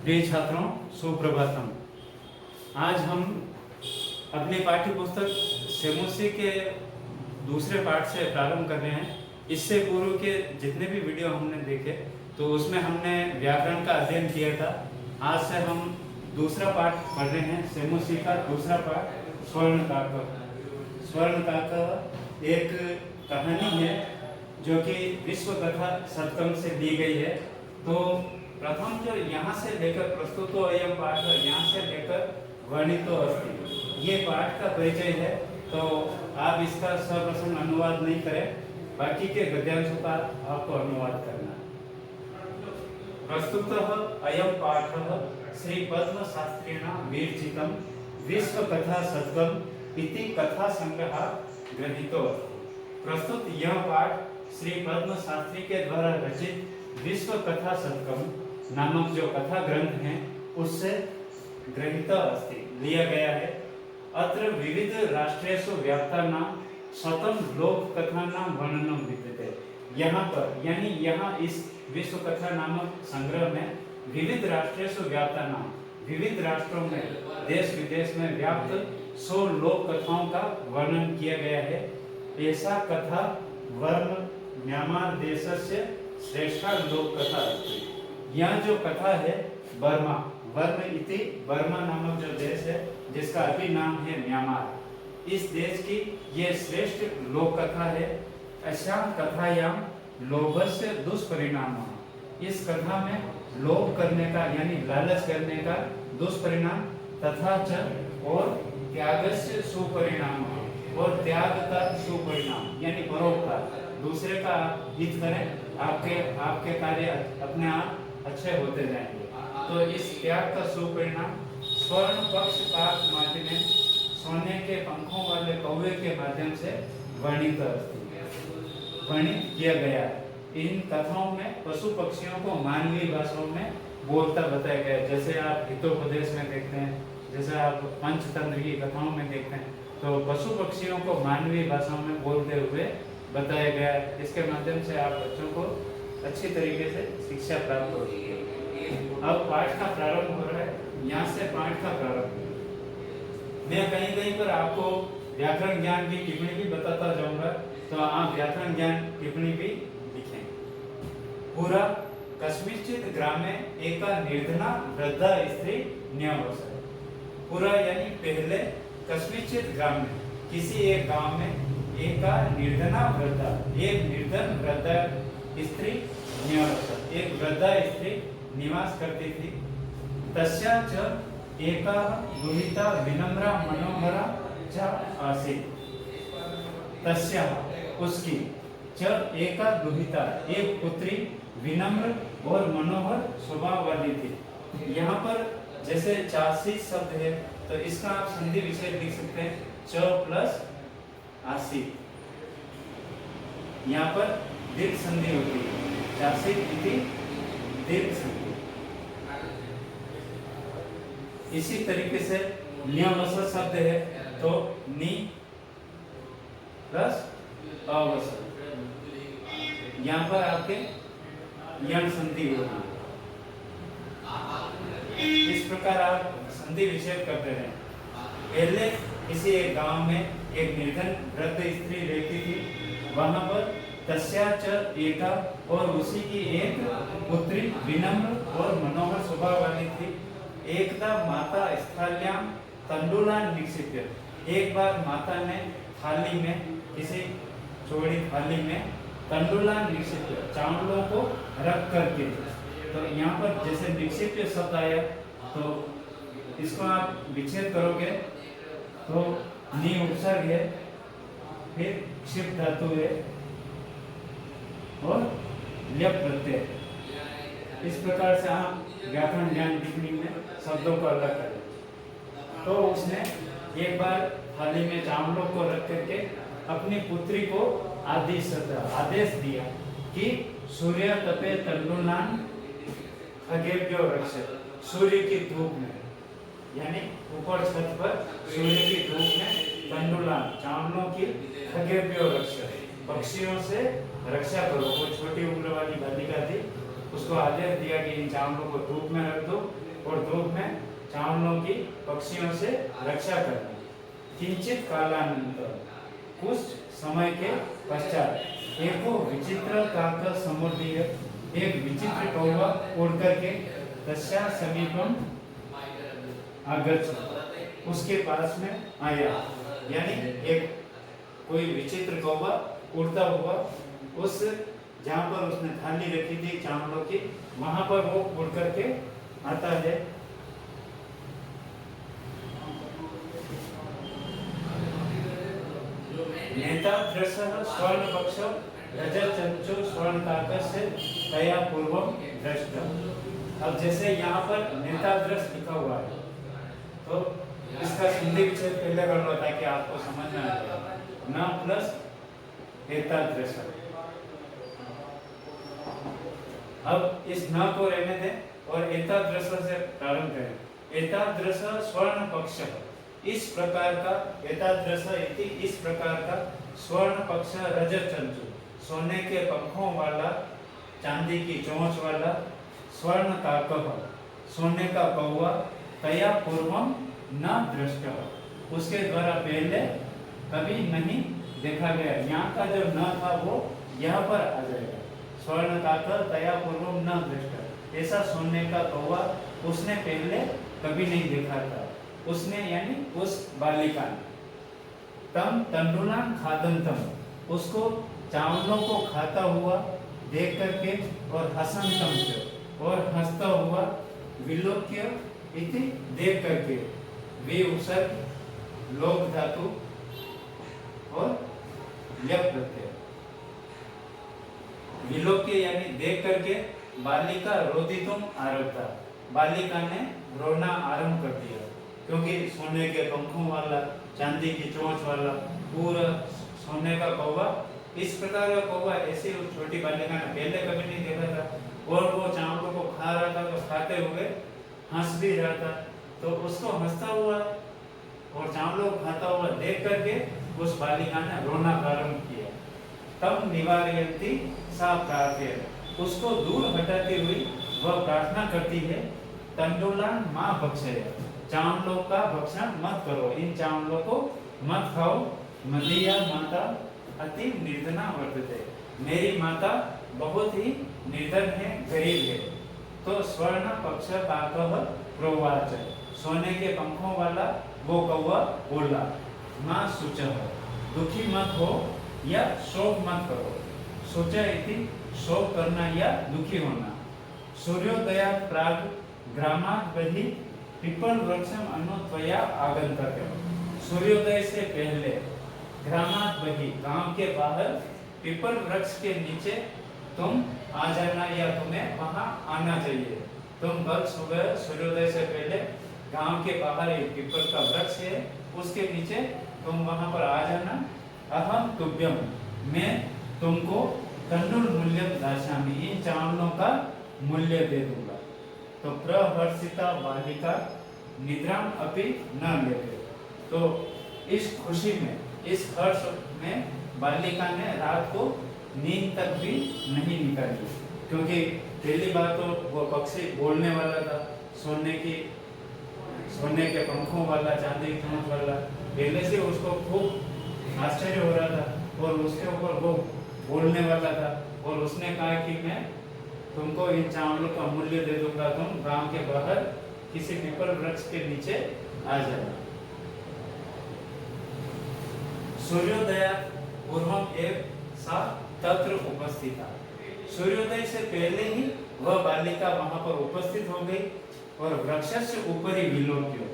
प्रिय छात्रों, सुप्रभातम। आज हम अपनी पाठ्य पुस्तक सेमोसी के दूसरे पाठ से प्रारंभ कर रहे हैं। इससे पूर्व के जितने भी वीडियो हमने देखे तो उसमें हमने व्याकरण का अध्ययन किया था। आज से हम दूसरा पाठ पढ़ रहे हैं, सेमोसी का दूसरा पाठ, स्वर्णकाक। स्वर्णकाक एक कहानी है जो कि विश्व कथा शतकम से दी गई है। तो प्रथम जो यहाँ से लेकर प्रस्तुतो अयम पाठ, यहाँ से लेकर वर्णितो अस्ति, ये पाठ का परिचय है। तो आप इसका सर्वप्रथम अनुवाद नहीं करें, बाकी के गद्यांशों का आपको अनुवाद करना है। प्रस्तुतः अयम पाठः श्री पद्म शास्त्रिणा विरचितं विश्व कथा शतकम इति कथा संग्रह ग्रहीतो। प्रस्तुत यह पाठ श्री पद्म शास्त्री के द्वारा रचित विश्व कथा शतकम नामक जो कथा ग्रंथ है उससे ग्रहीत अस्ति, लिया गया है। अत्र विविध राष्ट्रेषु व्याप्तानां शतम लोक कथानां वर्णनम विद्यते। यहाँ पर यानी यहाँ इस विश्व कथा नामक संग्रह में विविध राष्ट्रेषु व्याप्तानां, विविध राष्ट्रों में, देश विदेश में व्याप्त 100 लोक कथाओं का वर्णन किया गया है। ऐसा कथा वर्म म्यांमार देशस्य श्रेष्ठा लोक कथा अस्ति। यह जो कथा है बर्मा, वर्म इति बर्मा नामक जो देश है जिसका अभी नाम है म्यांमार, इस देश की ये श्रेष्ठ लोक कथा है। अशा कथायाम लोभस्य दुष्परिणाम, इस कथा में लोभ करने का यानी लालच करने का दुष्परिणाम, तथा च और त्यागस्य सुपरिणाम, और त्याग का सुपरिणाम यानी परोपकार, दूसरे का हित करें, आपके कार्य अपने आप अच्छे होते जाएंगे। तो इस त्याग का सुपरिणाम स्वर्ण पक्ष काक माध्यम, सोने के पंखों वाले कौवे के माध्यम से वर्णित किया गया है। इन कथाओं में पशु पक्षियों को मानवीय भाषाओं में बोलता बताया गया है। जैसे आप हितोपदेश में देखते हैं, जैसे आप पंचतंत्र की कथाओं में देखते हैं, तो पशु पक्षियों को मानवीय भाषाओं में बोलते हुए बताया गया है। इसके माध्यम से आप बच्चों को अच्छी तरीके से शिक्षा प्राप्त होती है। अब पाठ का प्रारंभ हो रहा है, यहाँ से पाठ का प्रारंभ। मैं कहीं कहीं पर आपको व्याकरण ज्ञान की टिप्पणी भी बताता जाऊंगा, तो आप व्याकरण ज्ञान टिप्पणी भी लिखें। पूरा कस्मिंश्चित् ग्रामे एका निर्धना वृद्धा स्त्री न्यवसत। पूरा यानी पहले, कस्मिंश्चित् ग्राम में, किसी एक गांव में, एका निर्धना वृद्धा, एक निर्धन वृद्धा स्त्री न्यवसत, एक वृद्धा स्त्री निवास करती थी। तस्या च एका दुहिता विनम्रा मनोहरा च आसीत्। तस्या उसकी, च एका दुहिता एक पुत्री, विनम्र और मनोहर स्वभाव वाली थी। यहाँ पर जैसे चासी शब्द है तो इसका आप संधि विच्छेद लिख सकते हैं, च प्लस आसीत्। यहाँ पर दीर्घ संधि होती है, चासीत् इति दीर्घ संधि। इसी तरीके से न्यवसत शब्द है तो नि प्लस अवसत, यहाँ पर आपके यण संधि होगी। इस प्रकार आप संधि विच्छेद करते हैं। पहले किसी एक गांव में एक निर्धन वृद्ध स्त्री रहती थी। वहां पर तस्या च एका, और उसी की एक पुत्री विनम्र और मनोहर स्वभाव वाली थी। एकदा माता स्थाल्याम तंडुलान निक्षिप्य, एक बार माता ने थाली में, किसी चौड़ी थाली में तंडुलान निक्षिप्य, चावलों को रख करके, तो यहाँ पर जैसे निक्षिप्य शब्द आया तो इसको आप विच्छेद करोगे तो नि उपसर्ग है, फिर क्षिप्त धातु है और ल्यप प्रत्यय। इस प्रकार से आप व्याकरण ज्ञान टिप्पणी में शब्दों को अलग करें। तो उसने एक बार थाली में चावलों को रख करके अपनी पुत्री को आदेश दिया कि सूर्य तपे तंडुलान खगेभ्यो रक्षत। सूर्य की धूप में, यानी ऊपर छत पर सूर्य की धूप में तंडुलान चावलों की खगेभ्यो रक्षत, पक्षियों से रक्षा करो। वो छोटी उम्र वाली बालिका थी, उसको आदेश दिया कि इन चावलों को धूप में रख दो और धूप में चावलों की पक्षियों से रक्षा करना। किंचित कालानंतर कुछ समय के पश्चात एको विचित्र काक समुद्रीय एक विचित्र कौवा उड़ करके तस्या समीपम आगच्छ उसके पास में आया। यानी एक कोई विचित्र कौवा उड़ता हुआ उस जहाँ पर उसने थाली रखी थी चावलों की वहां पर वो उड़ करके आता है। नेता दृश्य स्वर्ण पक्ष रजतचंचु स्वर्ण काकस्य तया पूर्वम दृष्ट। अब जैसे यहाँ पर नेता दृश्य लिखा हुआ है तो इसका हिंदी विषय पहले कर लो ताकि आपको समझ में आ जाए। न प्लस एतादृश। अब इस न को रहने दें और एतादृश से प्रारंभ करें। एतादृश स्वर्ण पक्ष इस प्रकार का एतादृश इति इस प्रकार का स्वर्ण पक्ष रजत चंचु सोने के पंखों वाला चांदी की चोंच वाला स्वर्ण काकः सोने का कौवा तया पूर्वम न दृष्ट उसके द्वारा पहले कभी नहीं देखा गया। यहाँ का जो न था वो यहाँ पर आ जाएगा। स्वर्ण काकः तया पूर्वम न दृष्ट ऐसा सोने का कौवा उसने पहले कभी नहीं देखा था। उसने यानी उस बालिका ने तम तंडुलान खादंतम उसको चावलों को खाता हुआ देख करके और हसंतम और हंसता हुआ विलोक्य इति देख करके वे उपसर्ग लोक धातु और यप प्रत्यय विलोक्य यानी देख करके बालिका रोदितुम आरब्धा बालिका ने रोना आरंभ कर दिया क्योंकि सोने के पंखों वाला चांदी की चोंच वाला पूरा सोने का कौवा इस प्रकार का कौवा ऐसे उस छोटी बालिका ने पहले कभी नहीं देखा था। और वो चावलों को खा रहा था तो खाते हुए हंस भी रहा था तो उसको हंसता हुआ और चावलों को खाता हुआ देख करके उस बालिका ने रोना प्रारंभ किया। तब निवारयन्ति सा प्रार्थ्य उसको दूर हटाती हुई वह प्रार्थना करती है तंडुलान मां भक्षय चावलों का भक्षण मत करो इन चावलों को मत खाओ। मदीया माता अति निर्धना वर्तते मेरी माता बहुत ही निर्धन है गरीब है। तो स्वर्ण पक्ष काकः प्रोवाच सोने के पंखों वाला वो कौवा बोला मां शुचः दुखी मत हो या शोक मत करो। शुच इति शोक करना या दुखी होना। सूर्योदयात् प्राग ग्रामात् बहिः पिपल वृक्षम अन्वत्वया आगन्तव्यम् सूर्योदय से पहले ग्रामात् बहिः गांव के बाहर पिपल वृक्ष के नीचे तुम आ जाना या तुम्हें वहां आना चाहिए। तुम कल सुबह सूर्योदय से पहले गांव के बाहर एक पीपल का वृक्ष है उसके नीचे तुम वहां पर आ जाना। अहम तुभ्यम मैं तुमको तंडुल मूल्यम दास्यामि इन चावलों का मूल्य दे दूंगा। तो प्रहर्षिता बालिका निद्राम अपि न लेते। तो इस खुशी में इस हर्ष में बालिका ने रात को नींद तक भी नहीं निकाली क्योंकि पहली बात तो वो पक्षी बोलने वाला था सोने के पंखों वाला चांदी की चोंच वाला पहले से उसको खूब आश्चर्य हो रहा था और उसके ऊपर वो बोलने वाला था और उसने कहा कि मैं तुमको इन चावलों का मूल्य दे दूंगा तुम गांव के बाहर किसी पीपल वृक्ष के नीचे आ जाना। सूर्योदय पूर्वम एक सा तत्र उपस्थिता सूर्योदय से पहले ही वह बालिका वहां पर उपस्थित हो गई और वृक्षस्य ऊपरी विलोक्य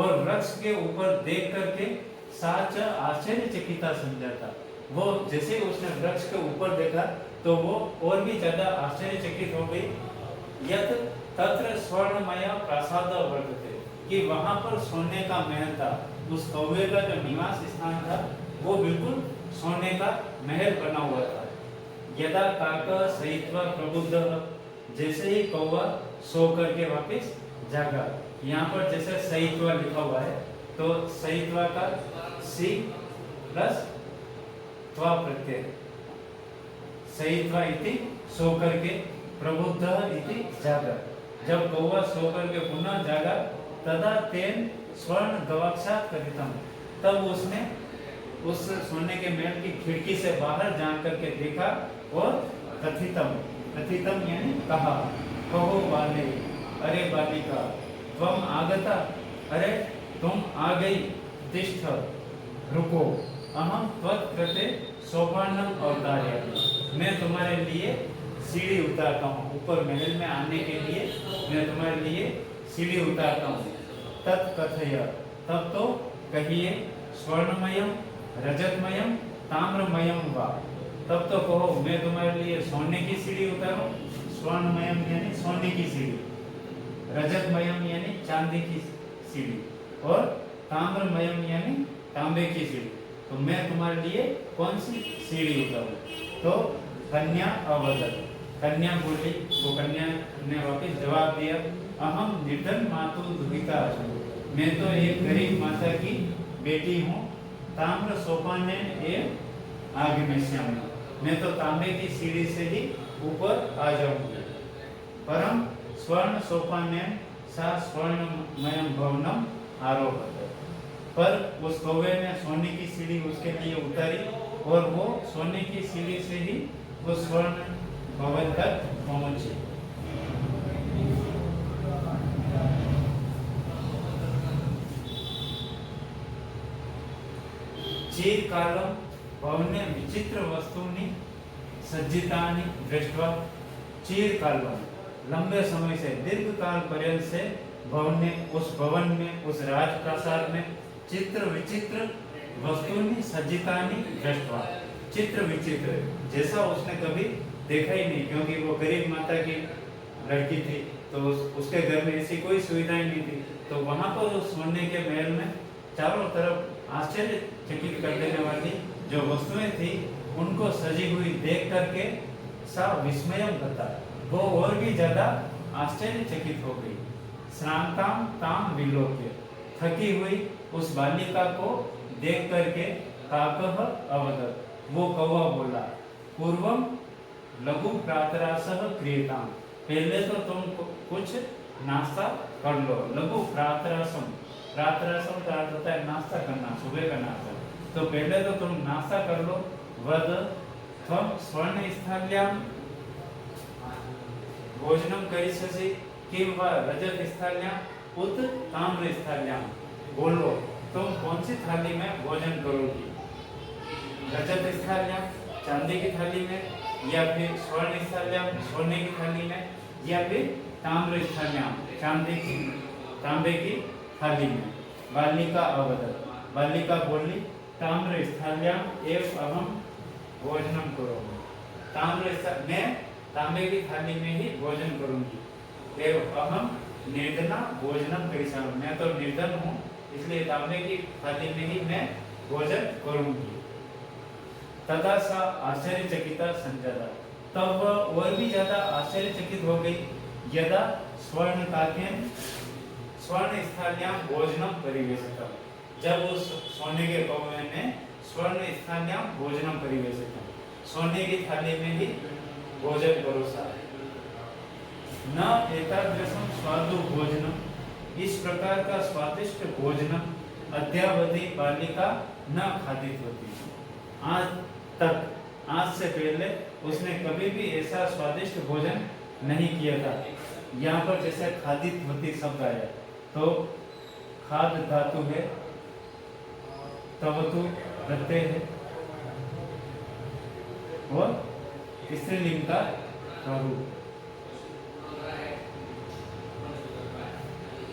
और वृक्ष के ऊपर देख करके साच आश्चर्यचकिता समझाता। वो जैसे उसने वृक्ष के ऊपर देखा तो वो और भी ज्यादा आश्चर्यचकित हो गई। यत तत्र स्वर्णमय प्रासाद वर्तते कि वहां पर सोने का महल था। उस कौवे का जो निवास स्थान था वो बिल्कुल सोने का महल बना हुआ था। यदा काक सहित्वा प्रबुद्ध जैसे ही कौवा सो करके वापस जागा। यहाँ पर जैसे सहित्वा लिखा हुआ है तो सहित्वा का सी प्लस त्वा प्रत्यय सहित्वा इति सो करके प्रबुद्ध इति जागा। जब कौवा सो करके पुनः जागा, तदा तेन स्वर्ण गवाक्षात कथितम, तब उसने उस सोने के महल की खिड़की से बाहर जा करके देखा और कथितम, कथितम यानी कहा, कहो बाले, अरे बालिका, त्वम आगता, अरे तुम आ गई, तिष्ठ, रुको, अहम त्वत्कृते सोपानम अवतारयामि, मैं तुम्हारे लिए सीढ़ी उतारता हूँ, ऊपर महल में आने के लिए मैं तुम्हारे लिए सीढ़ी उतारता हूँ। तत्कथय, तब तो कहिए, स्वर्णमयम रजतमयम ताम्रमयम वा, तब तो कहो मैं तुम्हारे लिए सोने की सीढ़ी उतारूं, स्वर्णमयम यानी सोने की सीढ़ी, रजतमयम यानी चांदी की सीढ़ी, और ताम्रमयम यानी तांबे की सीढ़ी, तो मैं तुम्हारे लिए कौन सी सीढ़ी उतारूं। तो कन्या अवदत, कन्या बोली, वो कन्या ने वापस जवाब दिया, अहम निर्धन मातु दुहिता अस्मि, मैं तो एक गरीब माता की बेटी हूँ, ताम्र सोपाने ए आगमिष्यामि, मैं तो तांबे की सीढ़ी से ही ऊपर आ जाऊंगी। परम स्वर्ण सोपाने सा स्वर्णमयम भवनम आरोहत, पर उस कौवे ने सोने की सीढ़ी उसके लिए उतारी और वो सोने की सीढ़ी से ही उस स्वर्ण भवन तक पहुंचे। चीरकालं भवने विचित्र वस्तूनि सज्जितानि दृष्ट्वा, चीरकालं लंबे समय से, दीर्घ काल पर्यंत से भवन उस भवन में, उस राजप्रासाद में चित्र विचित्र वस्तुनि सज्जितानि दृष्ट्वा, चित्र विचित्र जैसा उसने कभी देखा ही नहीं, क्योंकि वो गरीब माता की लड़की थी, तो उसके घर में ऐसी कोई सुविधाएं नहीं थी, तो वहां पर उस सोने के महल में चारों तरफ आश्चर्यचकित कर देने वाली जो वस्तुएं थी, उनको सजी हुई देख करके सा विस्मयम गता, वो और भी ज्यादा आश्चर्यचकित हो गई। श्रांताम ताम विलोक्य, थकी हुई उस बालिका को देख करके काकः अवदत्, वो कौवा बोला, पूर्वम लघु प्रातरासः क्रियताम, पहले तो तुम कुछ नाश्ता कर लो। लघु प्रातरासम, प्रातरासम का अर्थ होता है नाश्ता करना, सुबह का नाश्ता, तो पहले तो तुम नाश्ता कर लो। वद त्वं स्वर्ण स्थाल्याम भोजनम करिष्यसि किं वा रजत स्थाल्याम उत ताम्र स्थाल्याम, बोलो तुम कौन सी थाली में भोजन करोगी, रजत स्थाल्याम चांदी की थाली में, या फिर स्वर्ण स्थाल्याम सोने की थाली में, या फिर ताम्र स्थाल्याम चांदी की तांबे की थाली में। बालिका अवदत्, बालिका बोली, ताम्र स्थाल्याम एव अहम भोजनम करोमि, मैं तांबे की थाली में ही भोजन करूंगी। एव अहम निर्धना भोजनम करिष्यामि, मैं तो निर्धन हूँ, इसलिए तांबे की थाली में ही मैं भोजन करूंगी। तथा सा आश्चर्यचकिता संजाता, तब वह और भी ज्यादा आश्चर्यचकित हो गई। यदा स्वर्ण काकेन स्वर्ण स्थाल्याम भोजनम परिवेशितम, जब उस सोने के कौवे ने स्वर्ण स्थाल्याम भोजनम परिवेशितम, सोने की थाली में ही भोजन परोसा। न एतादृशम स्वादु भोजनम, इस प्रकार का स्वादिष्ट भोजनम अद्यावधि बालिका न खादित होती, आज तक, आज से पहले उसने कभी भी ऐसा स्वादिष्ट भोजन नहीं किया था। यहाँ पर जैसे खादित होती शब्द आया, तो खाद धातु है, तवतु प्रत्यय है, और स्त्रीलिंग का स्वरूप।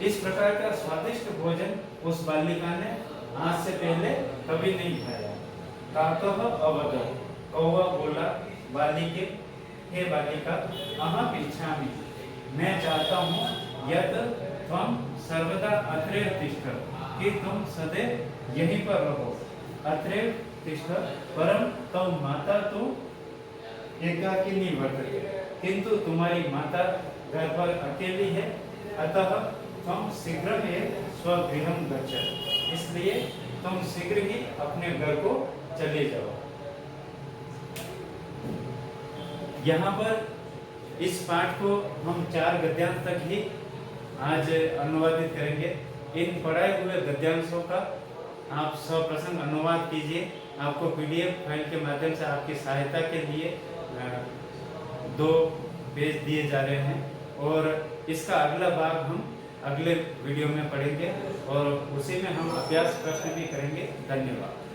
इस प्रकार का स्वादिष्ट भोजन उस बालिका ने आज से पहले कभी नहीं खाया। काकः अवदत्, कौवा बोला बालिके, हे बालिका, अहम इच्छामि, मैं चाहता हूँ, यत् त्वं सर्वदा अत्रैव तिष्ठ, कि तुम सदैव यहीं पर रहो। अत्रैव तिष्ठ, परम तव माता तो एकाकिनी वर्तते, किंतु तुम्हारी माता घर पर अकेली है। अतः तुम शीघ्र स्वगृहं गच्छ, इसलिए तुम शीघ्र ही अपने घर को चले जाओ। यहाँ पर इस पाठ को हम 4 गद्यांश तक ही आज अनुवादित करेंगे। इन पढ़ाए हुए गद्यांशों का आप सप्रसंग अनुवाद कीजिए। आपको PDF फाइल के माध्यम से आपकी सहायता के लिए 2 पेज दिए जा रहे हैं और इसका अगला भाग हम अगले वीडियो में पढ़ेंगे और उसी में हम अभ्यास प्रश्न भी करेंगे। धन्यवाद।